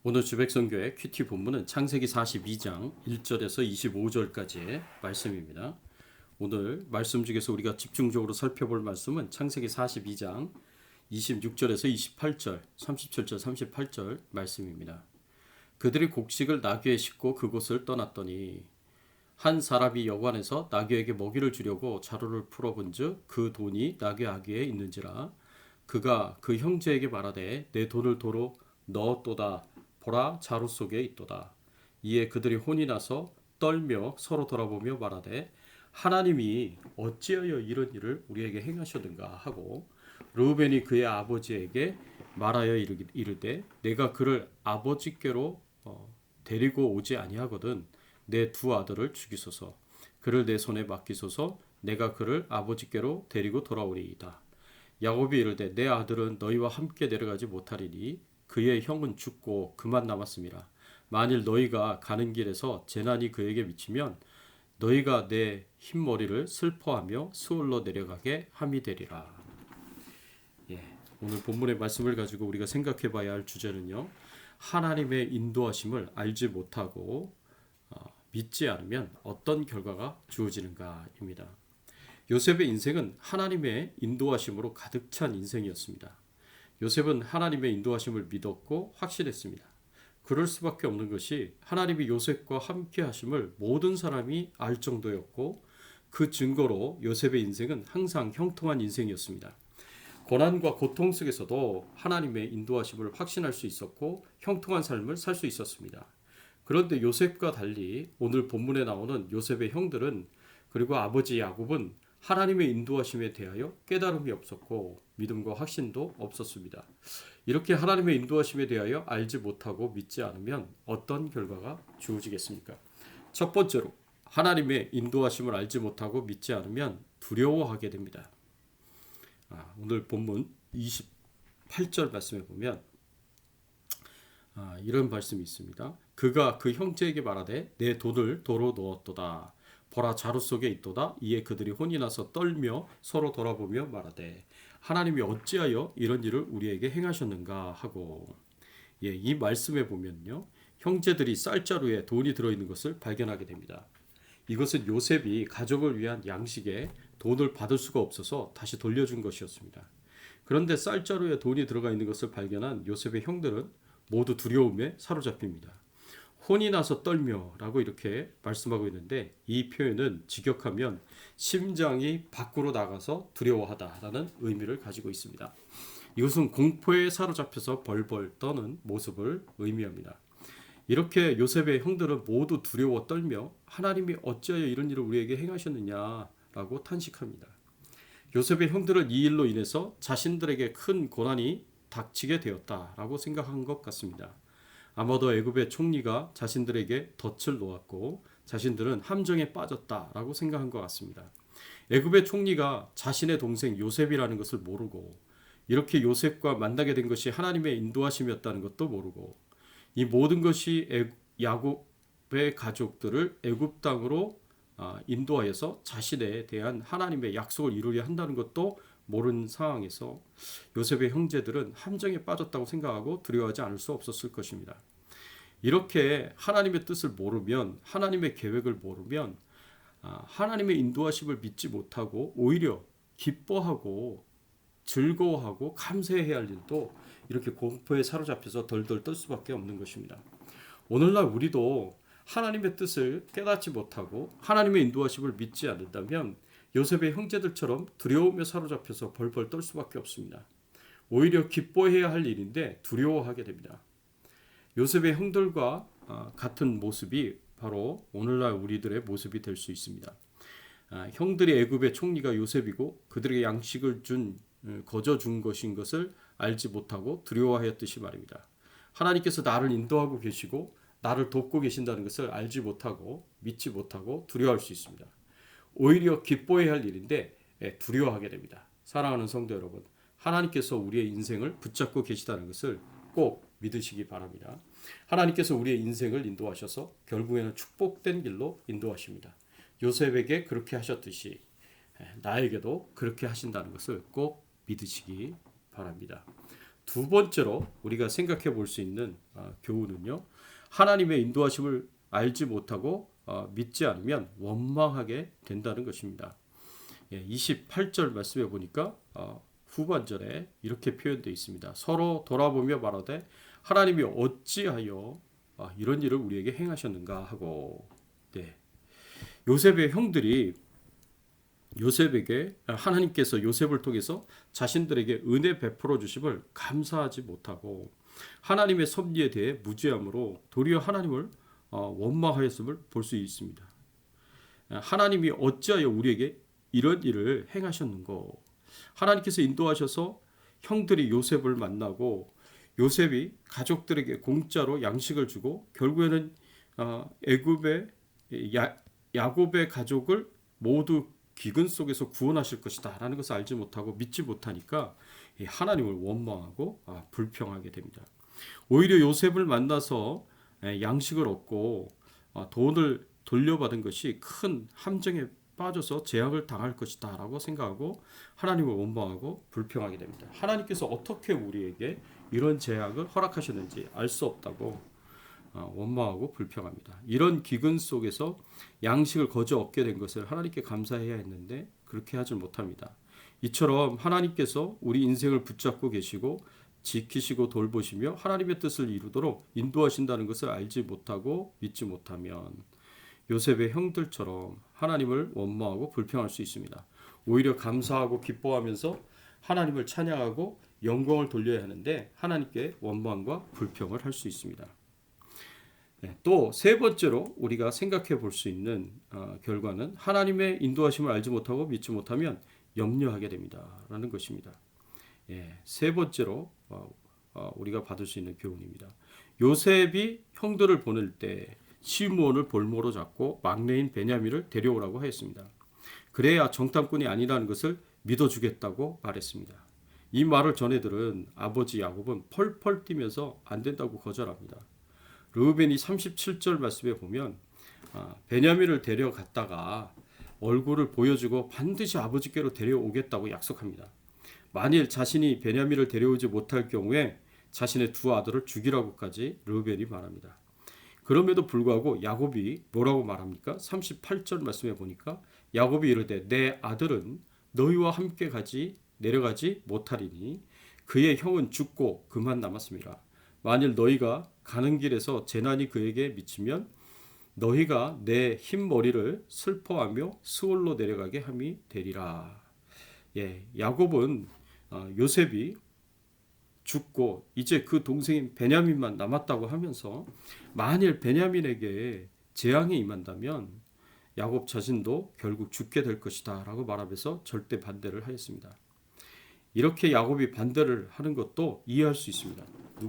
오늘 주백선교회 큐티 본문은 창세기 42장 1절에서 25절까지의 말씀입니다. 오늘 말씀 중에서 우리가 집중적으로 살펴볼 말씀은 창세기 42장 26절에서 28절, 37절, 38절 말씀입니다. 그들이 곡식을 나귀에 싣고 그곳을 떠났더니 한 사람이 여관에서 나귀에게 먹이를 주려고 자루를 풀어본즉 그 돈이 나귀 아귀에 있는지라 그가 그 형제에게 말하되 내 돈을 도로 넣었도다 보라 자루 속에 있도다. 이에 그들이 혼이 나서 떨며 서로 돌아보며 말하되 하나님이 어찌하여 이런 일을 우리에게 행하셨는가 하고 르우벤이 그의 아버지에게 말하여 이르되 내가 그를 아버지께로 데리고 오지 아니하거든 내 두 아들을 죽이소서 그를 내 손에 맡기소서 내가 그를 아버지께로 데리고 돌아오리이다. 야곱이 이르되 내 아들은 너희와 함께 내려가지 못하리니 그의 형은 죽고 그만 남았음이라. 만일 너희가 가는 길에서 재난이 그에게 미치면 너희가 내 흰머리를 슬퍼하며 스올로 내려가게 함이 되리라. 오늘 본문의 말씀을 가지고 우리가 생각해 봐야 할 주제는요. 하나님의 인도하심을 알지 못하고 믿지 않으면 어떤 결과가 주어지는가입니다. 요셉의 인생은 하나님의 인도하심으로 가득 찬 인생이었습니다. 요셉은 하나님의 인도하심을 믿었고 확신했습니다. 그럴 수밖에 없는 것이 하나님이 요셉과 함께 하심을 모든 사람이 알 정도였고 그 증거로 요셉의 인생은 항상 형통한 인생이었습니다. 고난과 고통 속에서도 하나님의 인도하심을 확신할 수 있었고 형통한 삶을 살 수 있었습니다. 그런데 요셉과 달리 오늘 본문에 나오는 요셉의 형들은 그리고 아버지 야곱은 하나님의 인도하심에 대하여 깨달음이 없었고 믿음과 확신도 없었습니다. 이렇게 하나님의 인도하심에 대하여 알지 못하고 믿지 않으면 어떤 결과가 주어지겠습니까? 첫 번째로 하나님의 인도하심을 알지 못하고 믿지 않으면 두려워하게 됩니다. 오늘 본문 28절 말씀에 보면 이런 말씀이 있습니다. 그가 그 형제에게 말하되 내 돈을 도로 넣었도다. 보라 자루 속에 있도다. 이에 그들이 혼이 나서 떨며 서로 돌아보며 말하되 하나님이 어찌하여 이런 일을 우리에게 행하셨는가 하고 이 말씀에 보면요. 형제들이 쌀자루에 돈이 들어있는 것을 발견하게 됩니다. 이것은 요셉이 가족을 위한 양식에 돈을 받을 수가 없어서 다시 돌려준 것이었습니다. 그런데 쌀자루에 돈이 들어가 있는 것을 발견한 요셉의 형들은 모두 두려움에 사로잡힙니다. 혼이 나서 떨며 라고 이렇게 말씀하고 있는데 이 표현은 직역하면 심장이 밖으로 나가서 두려워하다라는 의미를 가지고 있습니다. 이것은 공포에 사로잡혀서 벌벌 떠는 모습을 의미합니다. 이렇게 요셉의 형들은 모두 두려워 떨며 하나님이 어찌하여 이런 일을 우리에게 행하셨느냐라고 탄식합니다. 요셉의 형들은 이 일로 인해서 자신들에게 큰 고난이 닥치게 되었다라고 생각한 것 같습니다. 아마도 애굽의 총리가 자신들에게 덫을 놓았고 자신들은 함정에 빠졌다라고 생각한 것 같습니다. 애굽의 총리가 자신의 동생 요셉이라는 것을 모르고 이렇게 요셉과 만나게 된 것이 하나님의 인도하심이었다는 것도 모르고 이 모든 것이 야곱의 가족들을 애굽 땅으로 인도하여서 자신에 대한 하나님의 약속을 이루려 한다는 것도 모르는 상황에서 요셉의 형제들은 함정에 빠졌다고 생각하고 두려워하지 않을 수 없었을 것입니다. 이렇게 하나님의 뜻을 모르면 하나님의 계획을 모르면 하나님의 인도하심을 믿지 못하고 오히려 기뻐하고 즐거워하고 감사해야 할 일도 이렇게 공포에 사로잡혀서 덜덜 떨 수밖에 없는 것입니다. 오늘날 우리도 하나님의 뜻을 깨닫지 못하고 하나님의 인도하심을 믿지 않는다면 요셉의 형제들처럼 두려움에 사로잡혀서 벌벌 떨 수밖에 없습니다. 오히려 기뻐해야 할 일인데 두려워하게 됩니다. 요셉의 형들과 같은 모습이 바로 오늘날 우리들의 모습이 될 수 있습니다. 형들이 애굽의 총리가 요셉이고 그들에게 양식을 거저 준 것인 것을 알지 못하고 두려워하였듯이 말입니다. 하나님께서 나를 인도하고 계시고 나를 돕고 계신다는 것을 알지 못하고 믿지 못하고 두려워할 수 있습니다. 오히려 기뻐해야 할 일인데 두려워하게 됩니다. 사랑하는 성도 여러분, 하나님께서 우리의 인생을 붙잡고 계시다는 것을 꼭 믿으시기 바랍니다. 하나님께서 우리의 인생을 인도하셔서 결국에는 축복된 길로 인도하십니다. 요셉에게 그렇게 하셨듯이 나에게도 그렇게 하신다는 것을 꼭 믿으시기 바랍니다. 두 번째로 우리가 생각해 볼 수 있는 교훈은요. 하나님의 인도하심을 알지 못하고 믿지 않으면 원망하게 된다는 것입니다. 28절 말씀해 보니까 후반절에 이렇게 표현되어 있습니다. 서로 돌아보며 말하되 하나님이 어찌하여 이런 일을 우리에게 행하셨는가 하고. 네. 요셉의 형들이 요셉에게 하나님께서 요셉을 통해서 자신들에게 은혜 베풀어 주심을 감사하지 못하고 하나님의 섭리에 대해 무죄함으로 도리어 하나님을 원망하였음을 볼 수 있습니다. 하나님이 어찌하여 우리에게 이런 일을 행하셨는고. 하나님께서 인도하셔서 형들이 요셉을 만나고 요셉이 가족들에게 공짜로 양식을 주고 결국에는 애굽의 야곱의 가족을 모두 기근 속에서 구원하실 것이다 라는 것을 알지 못하고 믿지 못하니까 하나님을 원망하고 불평하게 됩니다. 오히려 요셉을 만나서 양식을 얻고 돈을 돌려받은 것이 큰 함정에 빠져서 재앙을 당할 것이다 라고 생각하고 하나님을 원망하고 불평하게 됩니다. 하나님께서 어떻게 우리에게 이런 재앙을 허락하셨는지 알 수 없다고 원망하고 불평합니다. 이런 기근 속에서 양식을 거저 얻게 된 것을 하나님께 감사해야 했는데 그렇게 하지 못합니다. 이처럼 하나님께서 우리 인생을 붙잡고 계시고 지키시고 돌보시며 하나님의 뜻을 이루도록 인도하신다는 것을 알지 못하고 믿지 못하면 요셉의 형들처럼 하나님을 원망하고 불평할 수 있습니다. 오히려 감사하고 기뻐하면서 하나님을 찬양하고 영광을 돌려야 하는데 하나님께 원망과 불평을 할 수 있습니다. 또 세 번째로 우리가 생각해 볼 수 있는 결과는 하나님의 인도하심을 알지 못하고 믿지 못하면 염려하게 됩니다라는 것입니다. 세 번째로 우리가 받을 수 있는 교훈입니다. 요셉이 형들을 보낼 때 시므온을 볼모로 잡고 막내인 베냐민을 데려오라고 하였습니다. 그래야 정탐꾼이 아니라는 것을 믿어주겠다고 말했습니다. 이 말을 전 애들은 아버지 야곱은 펄펄 뛰면서 안 된다고 거절합니다. 르우벤이 37절 말씀에 보면 베냐민을 데려갔다가 얼굴을 보여주고 반드시 아버지께로 데려오겠다고 약속합니다. 만일 자신이 베냐민을 데려오지 못할 경우에 자신의 두 아들을 죽이라고까지 르우벤이 말합니다. 그럼에도 불구하고 야곱이 뭐라고 말합니까? 38절 말씀에 보니까 야곱이 이르되 내 아들은 너희와 함께 내려가지 못하리니 그의 형은 죽고 그만 남았습니다. 만일 너희가 가는 길에서 재난이 그에게 미치면 너희가 내 흰 머리를 슬퍼하며 스올로 내려가게 함이 되리라. 야곱은 요셉이 죽고 이제 그 동생인 베냐민만 남았다고 하면서 만일 베냐민에게 재앙이 임한다면 야곱 자신도 결국 죽게 될 것이다 라고 말하면서 절대 반대를 하였습니다. 이렇게 야곱이 반대를 하는 것도 이해할 수 있습니다. 그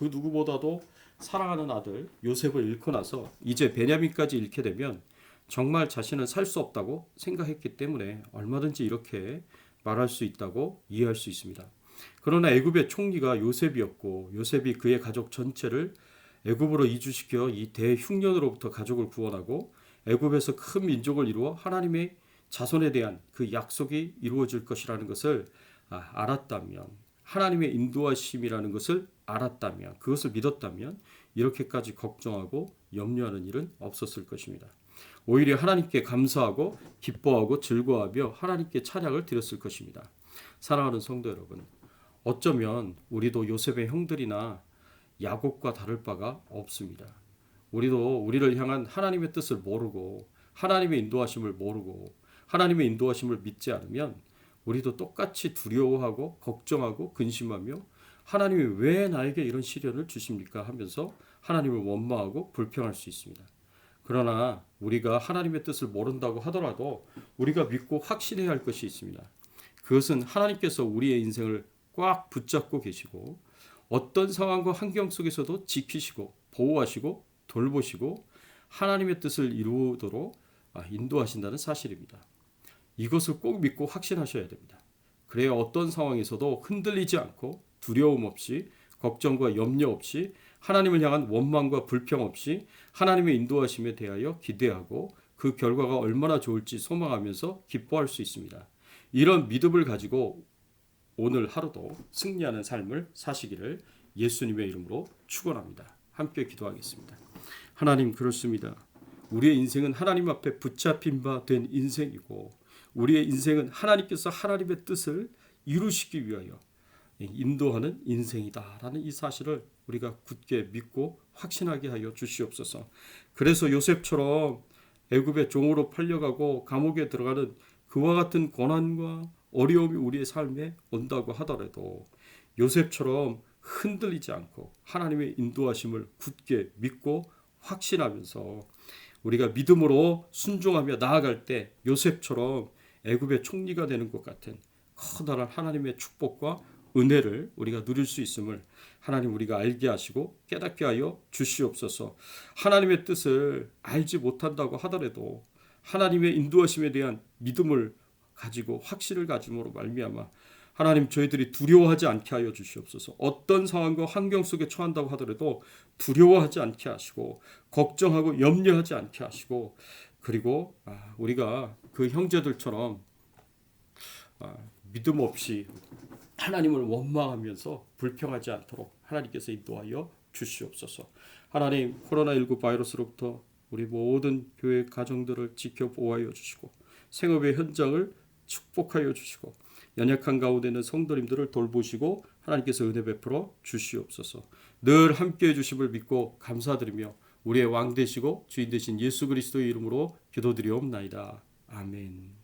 누구보다도 사랑하는 아들 요셉을 잃고 나서 이제 베냐민까지 잃게 되면 정말 자신은 살 수 없다고 생각했기 때문에 얼마든지 이렇게 말할 수 있다고 이해할 수 있습니다. 그러나 애굽의 총리가 요셉이었고 요셉이 그의 가족 전체를 애굽으로 이주시켜 이 대흉년으로부터 가족을 구원하고 애굽에서 큰 민족을 이루어 하나님의 자손에 대한 그 약속이 이루어질 것이라는 것을 알았다면, 하나님의 인도하심이라는 것을 알았다면, 그것을 믿었다면 이렇게까지 걱정하고 염려하는 일은 없었을 것입니다. 오히려 하나님께 감사하고 기뻐하고 즐거워하며 하나님께 찬양을 드렸을 것입니다. 사랑하는 성도 여러분, 어쩌면 우리도 요셉의 형들이나 야곱과 다를 바가 없습니다. 우리도 우리를 향한 하나님의 뜻을 모르고 하나님의 인도하심을 모르고 하나님의 인도하심을 믿지 않으면 우리도 똑같이 두려워하고 걱정하고 근심하며 하나님이 왜 나에게 이런 시련을 주십니까 하면서 하나님을 원망하고 불평할 수 있습니다. 그러나 우리가 하나님의 뜻을 모른다고 하더라도 우리가 믿고 확신해야 할 것이 있습니다. 그것은 하나님께서 우리의 인생을 꽉 붙잡고 계시고 어떤 상황과 환경 속에서도 지키시고 보호하시고 돌보시고 하나님의 뜻을 이루도록 인도하신다는 사실입니다. 이것을 꼭 믿고 확신하셔야 됩니다. 그래야 어떤 상황에서도 흔들리지 않고 두려움 없이 걱정과 염려 없이 하나님을 향한 원망과 불평 없이 하나님의 인도하심에 대하여 기대하고 그 결과가 얼마나 좋을지 소망하면서 기뻐할 수 있습니다. 이런 믿음을 가지고 오늘 하루도 승리하는 삶을 사시기를 예수님의 이름으로 축원합니다. 함께 기도하겠습니다. 하나님, 그렇습니다. 우리의 인생은 하나님 앞에 붙잡힌 바 된 인생이고, 우리의 인생은 하나님께서 하나님의 뜻을 이루시기 위하여 인도하는 인생이다라는 이 사실을 우리가 굳게 믿고 확신하게 하여 주시옵소서. 그래서 요셉처럼 애굽의 종으로 팔려가고 감옥에 들어가는 그와 같은 고난과 어려움이 우리의 삶에 온다고 하더라도 요셉처럼 흔들리지 않고 하나님의 인도하심을 굳게 믿고 확신하면서 우리가 믿음으로 순종하며 나아갈 때 요셉처럼 애굽의 총리가 되는 것 같은 커다란 하나님의 축복과 은혜를 우리가 누릴 수 있음을 하나님 우리가 알게 하시고 깨닫게 하여 주시옵소서. 하나님의 뜻을 알지 못한다고 하더라도 하나님의 인도하심에 대한 믿음을 가지고 확신을 가짐으로 말미암아 하나님 저희들이 두려워하지 않게 하여 주시옵소서. 어떤 상황과 환경 속에 처한다고 하더라도 두려워하지 않게 하시고 걱정하고 염려하지 않게 하시고, 그리고 우리가 그 형제들처럼 믿음 없이 하나님을 원망하면서 불평하지 않도록 하나님께서 인도하여 주시옵소서. 하나님, 코로나19 바이러스로부터 우리 모든 교회 가정들을 지켜 보호하여 주시고 생업의 현장을 축복하여 주시고 연약한 가운데 있는 성도님들을 돌보시고 하나님께서 은혜 베풀어 주시옵소서. 늘 함께해 주심을 믿고 감사드리며 우리의 왕 되시고 주인 되신 예수 그리스도의 이름으로 기도드리옵나이다. 아멘.